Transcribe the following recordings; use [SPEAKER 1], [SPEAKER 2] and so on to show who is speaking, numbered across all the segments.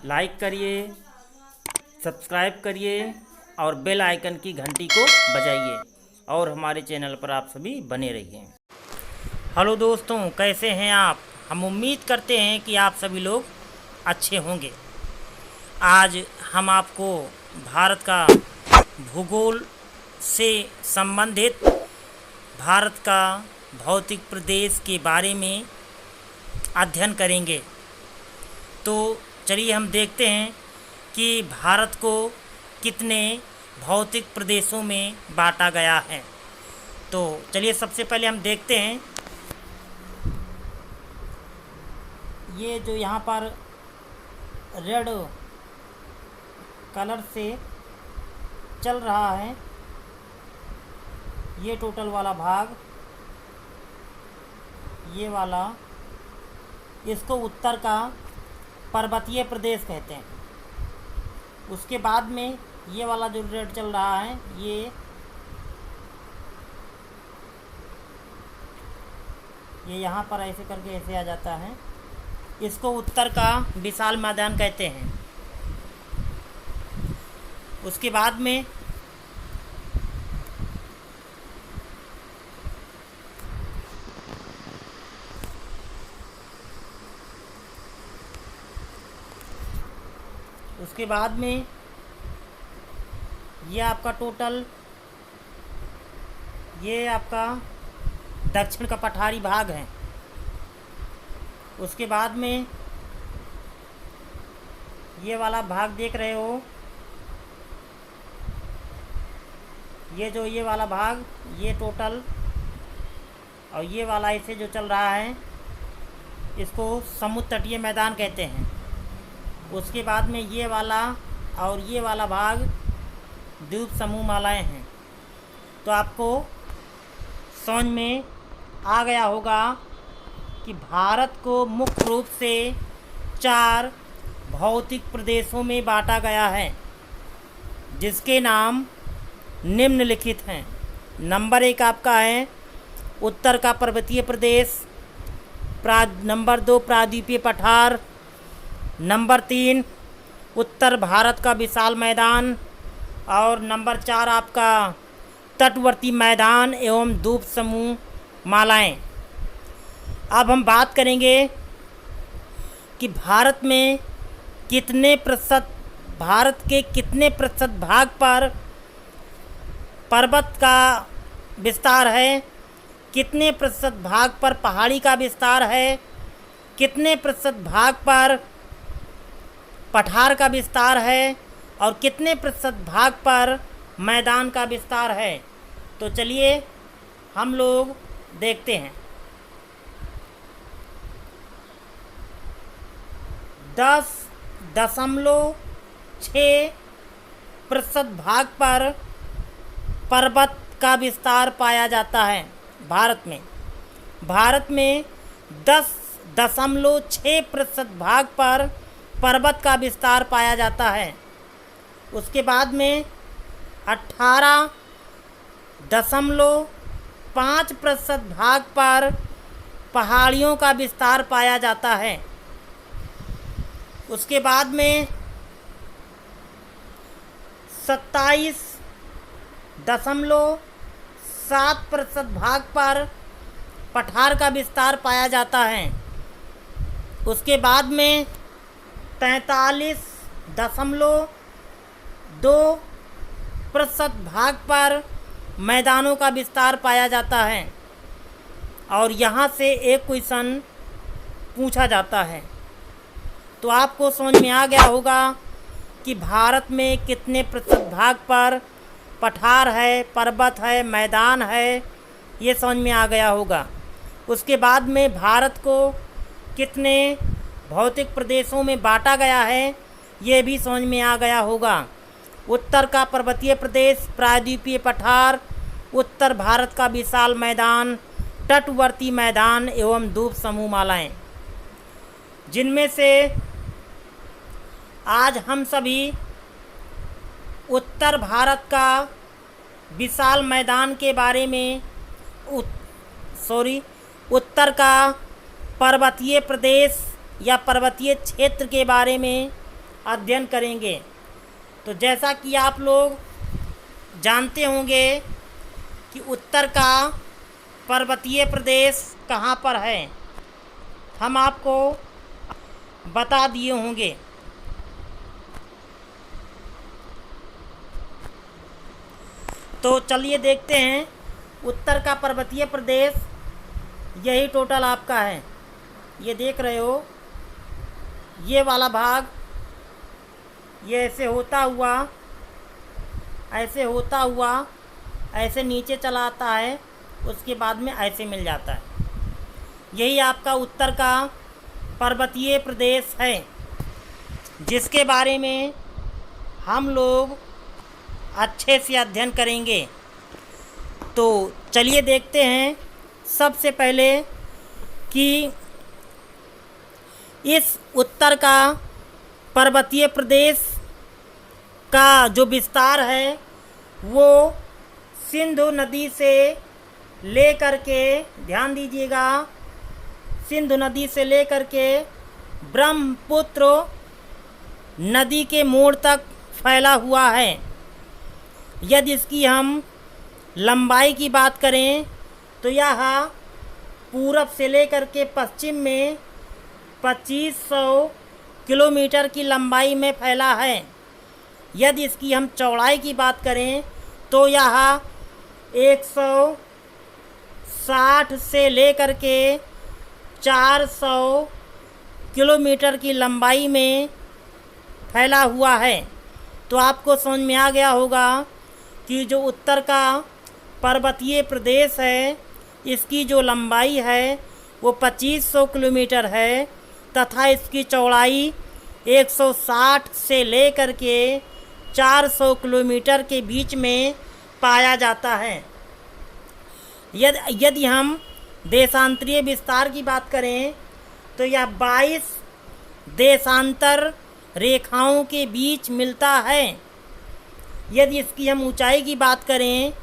[SPEAKER 1] Like करिए, subscribe करिए और बेल आइकन की घंटी को बजाइए और हमारे चैनल पर आप सभी बने रहिए। हेलो दोस्तों, कैसे हैं आप? हम उम्मीद करते हैं कि आप सभी लोग अच्छे होंगे। आज हम आपको भारत का भूगोल से संबंधित भारत का भौतिक प्रदेश के बारे में अध्ययन करेंगे। तो चलिए हम देखते हैं कि भारत को कितने भौतिक प्रदेशों में बांटा गया है। तो चलिए सबसे पहले हम देखते हैं, ये जो यहाँ पर रेड कलर से चल रहा है, ये टोटल वाला भाग, ये वाला, इसको उत्तर का पर्वतीय प्रदेश कहते हैं। उसके बाद में ये वाला जो रेड चल रहा है, ये यहाँ पर ऐसे करके ऐसे आ जाता है, इसको उत्तर का विशाल मैदान कहते हैं। उसके बाद में ये आपका टोटल, ये आपका दक्षिण का पठारी भाग है। उसके बाद में ये वाला भाग देख रहे हो, ये वाला भाग, ये टोटल, और ये वाला ऐसे जो चल रहा है, इसको समुद्र तटीय मैदान कहते हैं। उसके बाद में ये वाला और ये वाला भाग द्वीप समूह मालाएँ हैं। तो आपको समझ में आ गया होगा कि भारत को मुख्य रूप से 4 भौतिक प्रदेशों में बांटा गया है, जिसके नाम निम्नलिखित हैं। नंबर 1 आपका है उत्तर का पर्वतीय प्रदेश, नंबर 2 प्रायद्वीपीय पठार, नंबर 3 उत्तर भारत का विशाल मैदान, और नंबर 4 आपका तटवर्ती मैदान एवं द्वीप समूह मालाएँ। अब हम बात करेंगे कि भारत में भारत के कितने प्रतिशत भाग पर पर्वत का विस्तार है, कितने प्रतिशत भाग पर पहाड़ी का विस्तार है, कितने प्रतिशत भाग पर पठार का विस्तार है, और कितने प्रतिशत भाग पर मैदान का विस्तार है। तो चलिए हम लोग देखते हैं। 10.6% भाग पर पर्वत का विस्तार पाया जाता है भारत में। भारत में 10.6% भाग पर पर्वत का विस्तार पाया जाता है। उसके बाद में 18.5% भाग पर पहाड़ियों का विस्तार पाया जाता है। उसके बाद में 27.7% भाग पर पठार का विस्तार पाया जाता है। उसके बाद में 43.2% भाग पर मैदानों का विस्तार पाया जाता है। और यहाँ से एक क्वेश्चन पूछा जाता है, तो आपको समझ में आ गया होगा कि भारत में कितने प्रतिशत भाग पर पठार है, पर्वत है, मैदान है, ये समझ में आ गया होगा। उसके बाद में भारत को कितने भौतिक प्रदेशों में बांटा गया है, ये भी समझ में आ गया होगा। उत्तर का पर्वतीय प्रदेश, प्रायद्वीपीय पठार, उत्तर भारत का विशाल मैदान, तटवर्ती मैदान एवं द्वीप समूह मालाएँ, जिनमें से आज हम सभी उत्तर भारत का विशाल मैदान के बारे में उत्तर का पर्वतीय प्रदेश या पर्वतीय क्षेत्र के बारे में अध्ययन करेंगे। तो जैसा कि आप लोग जानते होंगे कि उत्तर का पर्वतीय प्रदेश कहाँ पर है, हम आपको बता दिए होंगे। तो चलिए देखते हैं उत्तर का पर्वतीय प्रदेश, यही टोटल आपका है। ये देख रहे हो, ये वाला भाग ये ऐसे होता हुआ ऐसे नीचे चला आता है, उसके बाद में ऐसे मिल जाता है। यही आपका उत्तर का पर्वतीय प्रदेश है, जिसके बारे में हम लोग अच्छे से अध्ययन करेंगे। तो चलिए देखते हैं सबसे पहले कि इस उत्तर का पर्वतीय प्रदेश का जो विस्तार है वो सिंधु नदी से लेकर के, ध्यान दीजिएगा, सिंधु नदी से लेकर के ब्रह्मपुत्र नदी के मोड़ तक फैला हुआ है। यदि इसकी हम लंबाई की बात करें तो यह पूरब से लेकर के पश्चिम में 2500 किलोमीटर की लंबाई में फैला है। यदि इसकी हम चौड़ाई की बात करें तो यह 160 से लेकर के 400 किलोमीटर की लंबाई में फैला हुआ है। तो आपको समझ में आ गया होगा कि जो उत्तर का पर्वतीय प्रदेश है, इसकी जो लंबाई है वो 2500 किलोमीटर है तथा इसकी चौड़ाई 160 से लेकर के 400 किलोमीटर के बीच में पाया जाता है। यदि हम देशांतरीय विस्तार की बात करें तो यह 22 देशांतर रेखाओं के बीच मिलता है। यदि इसकी हम ऊंचाई की बात करें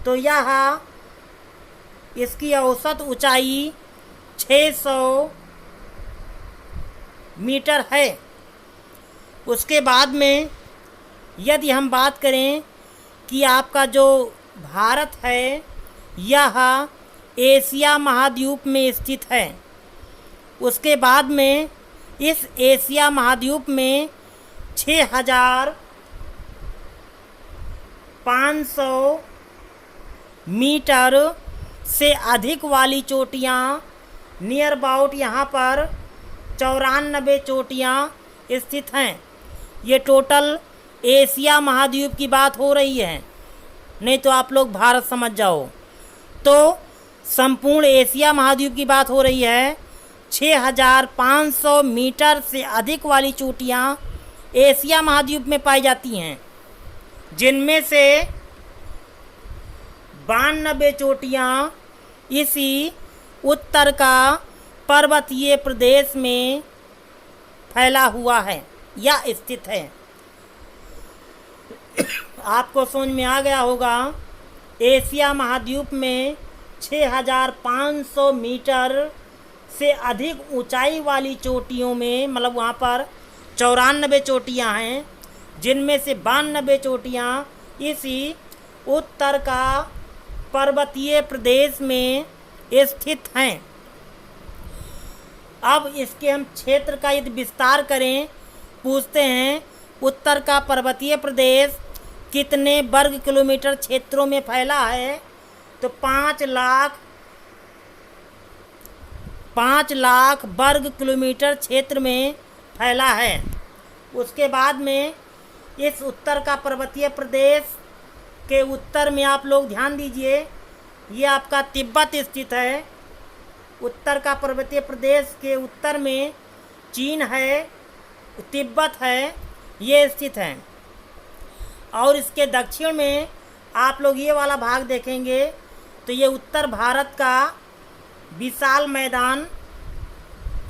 [SPEAKER 1] तो यह इसकी औसत ऊंचाई 600 मीटर है। उसके बाद में यदि हम बात करें कि आपका जो भारत है यह एशिया महाद्वीप में स्थित है। उसके बाद में इस एशिया महाद्वीप में 6500 मीटर से अधिक वाली चोटियाँ, नियर अबाउट यहाँ पर 94 चोटियाँ स्थित हैं। ये टोटल एशिया महाद्वीप की बात हो रही है, नहीं तो आप लोग भारत समझ जाओ। तो संपूर्ण एशिया महाद्वीप की बात हो रही है। 6500 मीटर से अधिक वाली चोटियाँ एशिया महाद्वीप में पाई जाती हैं, जिनमें से 92 चोटियाँ इसी उत्तर का पर्वतीय प्रदेश में फैला हुआ है या स्थित है। आपको समझ में आ गया होगा, एशिया महाद्वीप में 6500 मीटर से अधिक ऊंचाई वाली चोटियों में, मतलब वहाँ पर 94 चोटियाँ हैं, जिनमें से 92 चोटियाँ इसी उत्तर का पर्वतीय प्रदेश में स्थित हैं। अब इसके हम क्षेत्र का यदि विस्तार करें, पूछते हैं उत्तर का पर्वतीय प्रदेश कितने वर्ग किलोमीटर क्षेत्रों में फैला है, तो 5 लाख वर्ग किलोमीटर क्षेत्र में फैला है। उसके बाद में इस उत्तर का पर्वतीय प्रदेश के उत्तर में आप लोग ध्यान दीजिए, ये आपका तिब्बत स्थित है। उत्तर का पर्वतीय प्रदेश के उत्तर में चीन है, तिब्बत है, ये स्थित है। और इसके दक्षिण में आप लोग ये वाला भाग देखेंगे तो ये उत्तर भारत का विशाल मैदान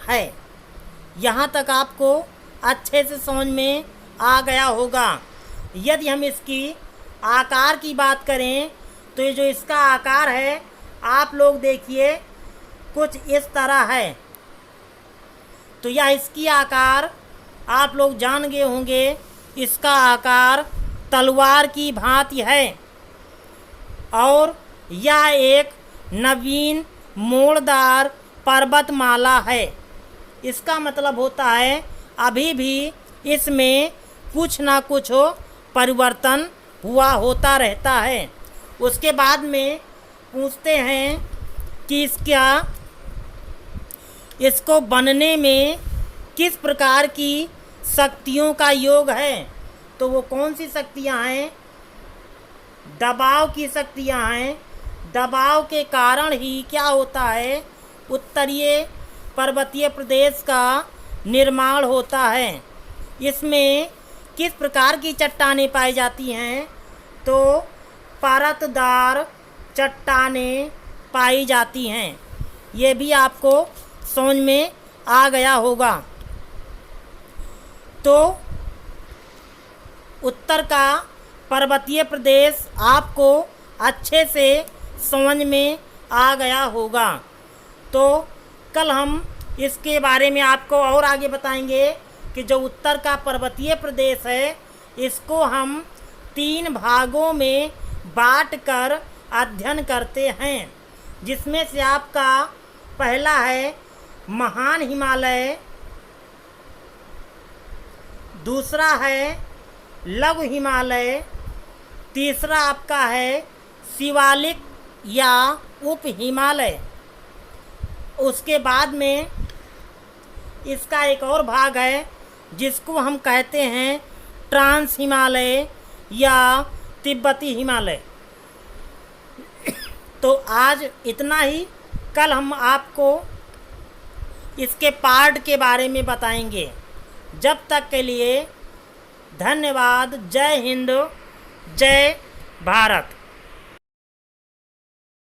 [SPEAKER 1] है। यहाँ तक आपको अच्छे से समझ में आ गया होगा। यदि हम इसकी आकार की बात करें तो ये जो इसका आकार है, आप लोग देखिए कुछ इस तरह है। तो यह इसकी आकार आप लोग जान गए होंगे, इसका आकार तलवार की भांति है और यह एक नवीन मोड़दार पर्वतमाला है। इसका मतलब होता है अभी भी इसमें कुछ ना कुछ परिवर्तन हुआ होता रहता है। उसके बाद में पूछते हैं कि इसको बनने में किस प्रकार की शक्तियों का योग है। तो वो कौन सी शक्तियाँ हैं? दबाव की शक्तियाँ हैं। दबाव के कारण ही क्या होता है, उत्तरीय पर्वतीय प्रदेश का निर्माण होता है। इसमें किस प्रकार की चट्टानें पाई जाती हैं? तो परतदार चट्टानें पाई जाती हैं। ये भी आपको समझ में आ गया होगा। तो उत्तर का पर्वतीय प्रदेश आपको अच्छे से समझ में आ गया होगा। तो कल हम इसके बारे में आपको और आगे बताएंगे कि जो उत्तर का पर्वतीय प्रदेश है, इसको हम 3 भागों में बांटकर अध्ययन करते हैं, जिसमें से आपका पहला है महान हिमालय, दूसरा है लघु हिमालय, तीसरा आपका है शिवालिक या उप हिमालय। उसके बाद में इसका एक और भाग है जिसको हम कहते हैं ट्रांस हिमालय या तिब्बती हिमालय। तो आज इतना ही। कल हम आपको इसके पार्ट के बारे में बताएंगे। जब तक के लिए धन्यवाद। जय हिंद, जय भारत।